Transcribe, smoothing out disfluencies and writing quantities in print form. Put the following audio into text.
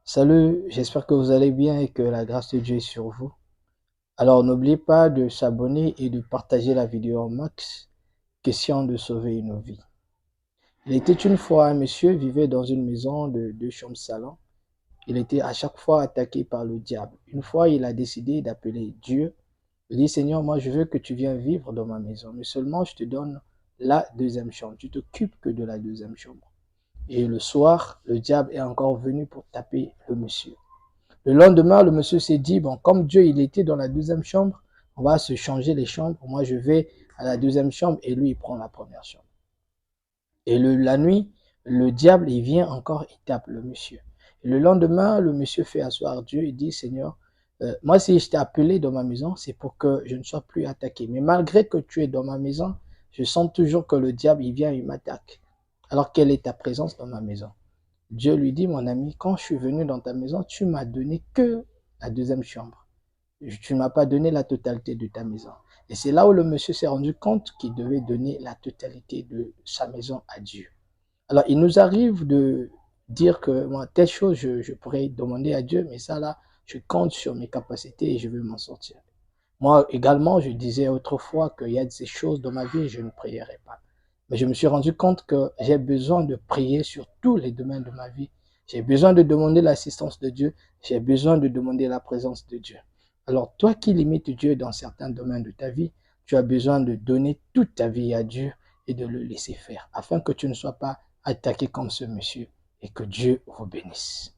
Salut, j'espère que vous allez bien et que la grâce de Dieu est sur vous. Alors n'oubliez pas de s'abonner et de partager la vidéo au max, question de sauver une vie. Il était une fois un monsieur vivait dans une maison de deux chambres salon. Il était à chaque fois attaqué par le diable. Une fois, il a décidé d'appeler Dieu. Il dit, Seigneur, moi je veux que tu viennes vivre dans ma maison, mais seulement je te donne la deuxième chambre. Tu t'occupes que de la deuxième chambre. Et le soir, le diable est encore venu pour taper le monsieur. Le lendemain, le monsieur s'est dit, bon, comme Dieu, il était dans la deuxième chambre, on va se changer les chambres. Moi, je vais à la deuxième chambre et lui, il prend la première chambre. Et la nuit, le diable, il vient encore, il tape le monsieur. Et le lendemain, le monsieur fait asseoir Dieu et dit, Seigneur, moi, si je t'ai appelé dans ma maison, c'est pour que je ne sois plus attaqué. Mais malgré que tu es dans ma maison, je sens toujours que le diable, il vient, il m'attaque. Alors, quelle est ta présence dans ma maison? Dieu lui dit, mon ami, quand je suis venu dans ta maison, tu m'as donné que la deuxième chambre. Tu ne m'as pas donné la totalité de ta maison. Et c'est là où le monsieur s'est rendu compte qu'il devait donner la totalité de sa maison à Dieu. Alors, il nous arrive de dire que moi, telle chose, je pourrais demander à Dieu, mais ça là, je compte sur mes capacités et je veux m'en sortir. Moi également, je disais autrefois qu'il y a ces choses dans ma vie, je ne prierai pas. Mais je me suis rendu compte que j'ai besoin de prier sur tous les domaines de ma vie. J'ai besoin de demander l'assistance de Dieu. J'ai besoin de demander la présence de Dieu. Alors, toi qui limites Dieu dans certains domaines de ta vie, tu as besoin de donner toute ta vie à Dieu et de le laisser faire, afin que tu ne sois pas attaqué comme ce monsieur et que Dieu vous bénisse.